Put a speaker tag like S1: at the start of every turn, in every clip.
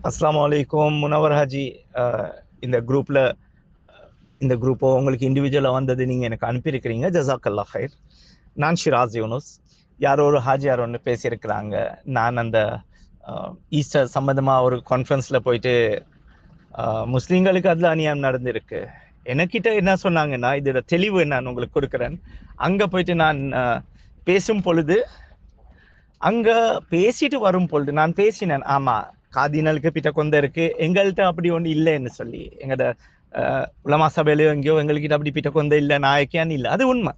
S1: அஸ்ஸலாமு அலைக்கும் முனவர் ஹாஜி. இந்த குரூப்ல இந்த குரூப்போ உங்களுக்கு இண்டிவிஜுவலாக வந்தது நீங்கள் எனக்கு அனுப்பியிருக்கிறீங்க. ஜஸாக்கல்லா ஹைர். நான் ஷிராஸ் யூனுஸ். யாரோ ஒரு ஹாஜியார் ஒன்று பேசியிருக்கிறாங்க. நான் அந்த ஈஸ்டர் சம்மந்தமாக ஒரு கான்ஃபரன்ஸில் போயிட்டு முஸ்லீம்களுக்கு அதில் அநியாயம் நடந்திருக்கு. எனக்கிட்ட என்ன சொன்னாங்கன்னா, இதோட தெளிவு நான் உங்களுக்கு கொடுக்குறேன். அங்கே போயிட்டு நான் பேசும் பொழுது, அங்கே பேசிட்டு வரும் பொழுது நான் பேசினேன், ஆமாம் காதினலுக்கு பிட்ட கொந்த இருக்கு, எங்கள்கிட்ட அப்படி ஒன்று இல்லைன்னு சொல்லி. எங்களோட உலமா சபையிலையோ எங்கேயோ எங்கள்கிட்ட அப்படி பிட்ட கொந்த இல்லை, நாயக்கியான்னு இல்லை. அது உண்மை.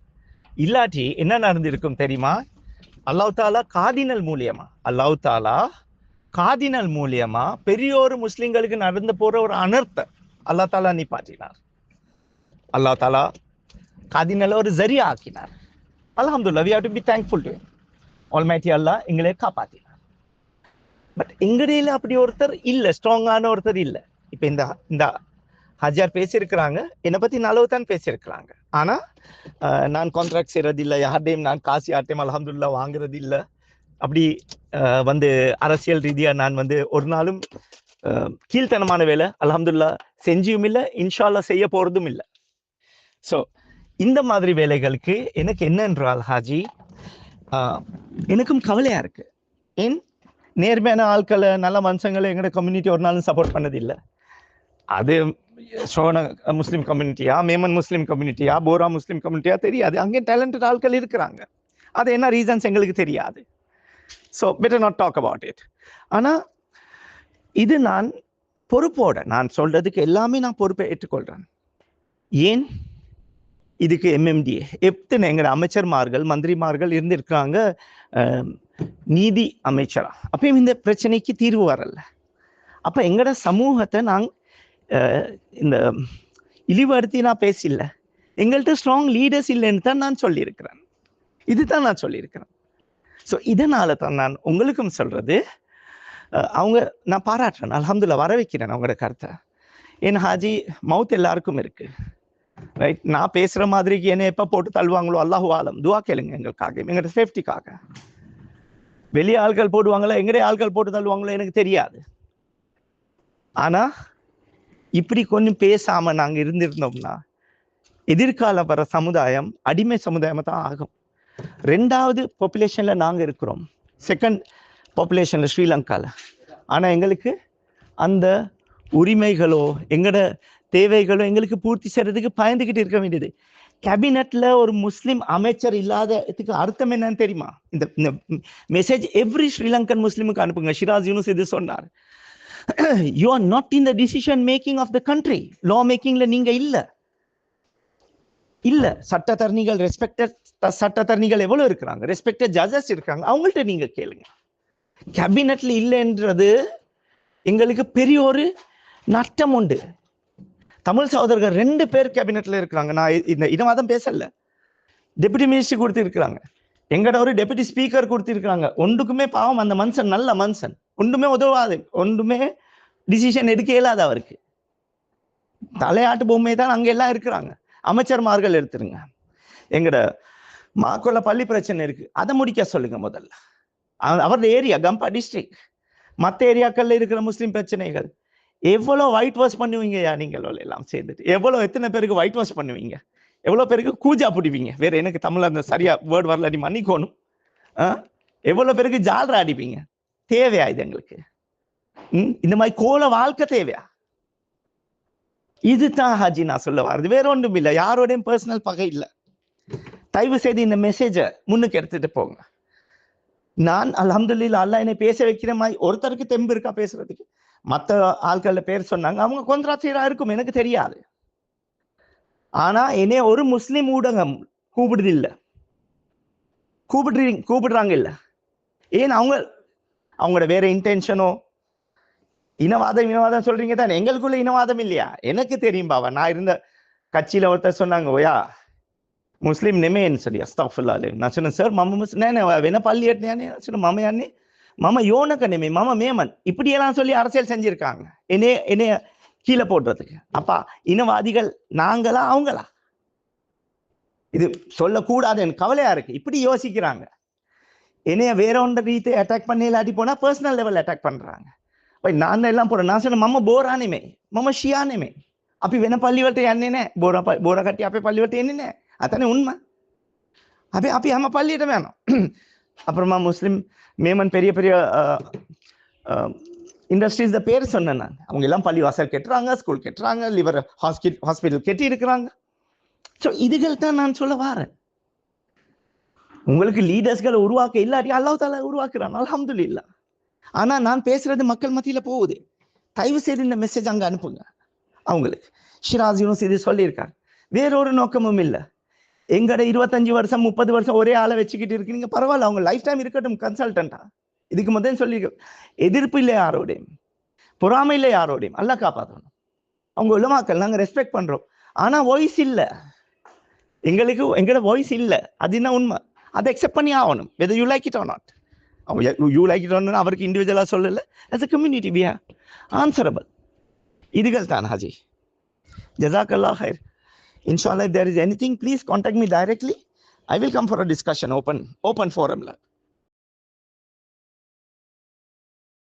S1: இல்லாட்டி என்ன நடந்திருக்கும் தெரியுமா? அல்லாஹ் தாலா காதினல் மூலியமா பெரியோரு முஸ்லிம்களுக்கு நடந்து போற ஒரு அனர்த்தம் அல்லாஹ் தாலா நிப்பாட்டினார். அல்லாஹ் தாலா காதினல ஒரு ஜரியா ஆக்கினார். அல்ஹம்துலில்லாஹ், we have to be thankful to him. Almighty Allah எங்களை காப்பாற்றினார். பட் எங்கடையில அப்படி ஒருத்தர் இல்லை, ஸ்ட்ராங்கான ஒருத்தர் இல்லை. இப்போ இந்த ஹஜார் பேசியிருக்கிறாங்க, என்னை பற்றி நல்லவுதான் பேசியிருக்கிறாங்க. ஆனால் நான் கான்ட்ராக்ட் செய்கிறது இல்லை, யார்டையும் நான் காசு யார்டையும் அல்ஹம்துலில்லாஹ் வாங்குறது இல்லை. அப்படி அரசியல் ரீதியாக நான் ஒரு நாளும் கீழ்த்தனமான வேலை அல்ஹம்துலில்லாஹ் செஞ்சியும் இல்லை, இன்ஷா அல்லாஹ் செய்ய போகிறதும் இல்லை. ஸோ இந்த மாதிரி வேலைகளுக்கு எனக்கு என்னன்றால் ஹாஜி, எனக்கும் கவலையாக இருக்குது. ஏன் நேர்மையான ஆட்களை, நல்ல மனுஷங்களை எங்களோட கம்யூனிட்டி ஒரு நாளும் சப்போர்ட் பண்ணதில்லை. அது சோன முஸ்லீம் கம்யூனிட்டியா, மேமன் முஸ்லீம் கம்யூனிட்டியா, போரா முஸ்லீம் கம்யூனிட்டியா தெரியாது. அங்கே டேலண்டட் ஆட்கள் இருக்கிறாங்க. அது என்ன ரீசன்ஸ் எங்களுக்கு தெரியாது. So better not talk about it. ஆனால் இது நான் பொறுப்போட நான் சொல்றதுக்கு எல்லாமே நான் பொறுப்பை ஏற்றுக்கொள்கிறேன். ஏன் இதுக்கு எம்எம்டிஏ எத்தனை எங்களோட அமைச்சர்மார்கள், மந்திரிமார்கள் இருந்திருக்கிறாங்க நீதி அமைச்சரா. அப்பயும் இந்த பிரச்சனைக்கு தீர்வு வரல. அப்போ எங்களோட சமூகத்தை நாங்கள் இந்த இழிவுபடுத்தி நான் பேசல. எங்கள்கிட்ட ஸ்ட்ராங் லீடர்ஸ் இல்லைன்னு தான் நான் சொல்லியிருக்கிறேன். இதுதான் நான் சொல்லியிருக்கிறேன். ஸோ இதனால தான் நான் உங்களுக்கும் சொல்றது, அவங்க நான் பாராட்டுறேன், அல்ஹம்துலில்லாஹ் வர வைக்கிறேன் அவங்களோட கருத்தை. ஏன் ஹாஜி, மவுத் எல்லாருக்கும் இருக்கு, ரைட்? நான் பேசுற மாதிரிக்கு என்ன எப்போ போட்டு தள்ளுவாங்களோ அல்லாஹு ஆலம். துவா கேளுங்க எங்களுக்காக, எங்களோட சேஃப்டிக்காக. வெளியே ஆள்கள் போடுவாங்களோ, எங்களுடைய ஆள்கள் போட்டு தள்ளுவாங்களோ எனக்கு தெரியாது. ஆனா இப்படி கொஞ்சம் பேசாம நாங்க இருந்திருந்தோம்னா எதிர்கால வர சமுதாயம் அடிமை சமுதாயமா தான் ஆகும். 2வது பாப்புலேஷன்ல நாங்க இருக்கிறோம், 2nd பாப்புலேஷன்ல ஸ்ரீலங்கால. ஆனா எங்களுக்கு அந்த உரிமைகளோ எங்களோட தேவைகளோ எங்களுக்கு பூர்த்தி செய்யறதுக்கு பயந்துகிட்டு இருக்க வேண்டியது. கேபினட்ல ஒரு முஸ்லிம் அமைச்சர் இல்லாததுக்கு அர்த்தம் என்னன்னு தெரியுமா? இந்த மெசேஜ் எவ்ரி ஸ்ரீலங்கன் முஸ்லிமுக்கு அனுப்புங்க. ஷிராஸ் யூனுஸ் இது சொன்னார். You are not in the decision making of the country. law makingல நீங்க இல்ல. சட்டத்தரணிகள், ரெஸ்பெக்டட் சட்டத்தரணிகள் எவ்வளவு இருக்கிறாங்க, ரெஸ்பெக்டட் ஜட்ஜஸ் இருக்காங்க, அவங்கள்ட்ட நீங்க கேளுங்க. கேபினட்ல இல்லைன்றது எங்களுக்கு பெரிய ஒரு நஷ்டம் உண்டு. தமிழ் சகோதரர்கள் 2 பேர் கேபினட்ல இருக்கிறாங்க. நான் இந்த இனவாதம் பேசல. டெபுட்டி மினிஸ்டர் கொடுத்திருக்கிறாங்க, எங்கட ஒரு டெபுட்டி ஸ்பீக்கர் கொடுத்திருக்கிறாங்க. ஒன்றுக்குமே பாவம், அந்த மனுஷன் நல்ல மனுஷன், ஒன்றுமே உதவாது, ஒன்றுமே டிசிஷன் எடுக்க இயலாது அவருக்கு. தலையாட்டு பொம்மை தான் அங்க எல்லாம் இருக்கிறாங்க. அமைச்சர்மார்கள் எடுத்துருங்க. எங்கட மாக்கோல பள்ளி பிரச்சனை இருக்கு, அதை முடிக்க சொல்லுங்க முதல்ல. அவரது ஏரியா கம்பா டிஸ்ட்ரிக்ட், மற்ற ஏரியாக்கள்ல இருக்கிற முஸ்லிம் பிரச்சனைகள் எவ்வளவு ஒயிட் வாஷ் பண்ணுவீங்க நீங்கள் எல்லாம் சேர்ந்துட்டு? எத்தனை பேருக்கு ஒயிட் வாஷ் பண்ணுவீங்க? எவ்வளவு பேருக்கு கூஜா பிடிப்பீங்க? வேற எனக்கு தமிழ்ல அந்த சரியா வேர்ட் வரல, நீ மன்னிக்கணும். எவ்வளவு பேருக்கு ஜால்ரா அடிப்பீங்க? தேவையா இது எங்களுக்கு? இந்த மாதிரி கோல வாழ்க்கை தேவையா? இதுதான் ஹாஜி நான் சொல்ல வர்றது, வேற ஒன்றும் இல்லை. யாரோடையும் பர்சனல் பகை இல்லை. தயவு செய்து இந்த மெசேஜை முன்னுக்கு எடுத்துட்டு போங்க. நான் அல்ஹம்துலில்லாஹ் அல்லாஹ் என்னை பேச வைக்கிற மாதிரி ஒருத்தருக்கு தெம்பு இருக்கா பேசுறதுக்கு? மற்ற ஆட்கள பேர் சொன்னாங்க, அவங்க கொந்திராட்சியரா இருக்கும், எனக்கு தெரியாது. ஆனா என்னைய ஒரு முஸ்லிம் ஊடகம் கூப்பிடுது இல்ல, கூப்பிடுறாங்க இல்ல. ஏன் அவங்களோட வேற இன்டென்ஷனோ? இனவாதம் சொல்றீங்க தானே, எங்களுக்குள்ள இனவாதம் இல்லையா? எனக்கு தெரியும் பாவா. நான் இருந்த கட்சியில ஒருத்தர் சொன்னாங்க, ஓயா முஸ்லிம் நெமேன்னு சொல்லி, அஸ்தக்ஃபிருல்லாஹ். நான் சொன்னேன், சார் மம முஸ்லிம் வேணா பள்ளி எட்டினே சொன்ன மம யானே மம யோனக்க நெமே மம மேமன் இப்படியெல்லாம் சொல்லி அரசியல் செஞ்சிருக்காங்க என்னைய கீழே போடுறதுக்கு. அப்பா இனவாதிகள் நாங்களா அவங்களா? இது சொல்லக்கூடாது, எனக்கு கவலையா இருக்கு. இப்படி யோசிக்கிறாங்க. என்னைய வேற ஒன்ற ரீதி அட்டாக் பண்ணி இல்லாட்டி போனா பர்சனல் லெவல் அட்டாக் பண்றாங்க. நான் எல்லாம் போறேன். நான் சொன்னேன் මම බෝරා නෙමෙයි, මම ෂියා නෙමෙයි. අපි වෙන පල්ලිවලට යන්නේ නැහැ. බෝරා කට්ටිය අපේ පල්ලිවලට එන්නේ නැහැ. අතනේ උන්ම. අපි හැම பள்ளியிටම යනවා. அப்புறமா முஸ்லிம் மேமன் பெரிய பெரிய இண்டஸ்ட்ரீஸ் பேர் சொன்னேன் நான். அவங்க எல்லாம் பள்ளி வாசல் கட்டுறாங்க, ஸ்கூல் கட்டுறாங்க, லிவர் ஹாஸ்பிட்டல் கட்டி இருக்கிறாங்க. ஸோ இதுகள் தான் நான் சொல்ல வாரேன். உங்களுக்கு லீடர்ஸ்களை உருவாக்க இல்லாட்டி அல்லாஹ் தாலா உருவாக்குறான், அல்ஹம்துலில்லாஹ். ஆனா நான் பேசுறது மக்கள் மத்தியில போகுது. தயவு செய்து இந்த மெசேஜ் அங்க அனுப்புங்க அவங்களுக்கு. ஷிராஸ் யூனுஸ் இது சொல்லியிருக்காரு, வேறொரு நோக்கமும் இல்லை. எங்கட 25 வருஷம் 30 வருஷம் ஒரே ஆளை வச்சுக்கிட்டு இருக்கீங்க, பரவாயில்ல, அவங்க லைஃப் டைம் இருக்கட்டும் கன்சல்டண்டா. இதுக்கு முதல் சொல்லி எதிர்ப்பு இல்லை யாரோடையும், பொறாமை இல்லை யாரோடையும், அல்லாஹ் காப்பாற்றணும். அவங்க உலமாக்கள் நாங்க ரெஸ்பெக்ட் பண்றோம். ஆனா வாய்ஸ் இல்லை, எங்களோட வாய்ஸ் இல்லை. அது என்ன உண்மை, அதை அக்செப்ட் பண்ணி ஆகணும். Whether you like it or not. You like it or அவருக்கு இண்டிவிஜுவலா சொல்லல, as a community we are answerable. இதுகள் தான் ஹாஜி. ஜஸாக்கல்லாஹ் ஹைர். Inshallah, if there is anything, please contact me directly. I will come for a discussion, open forum.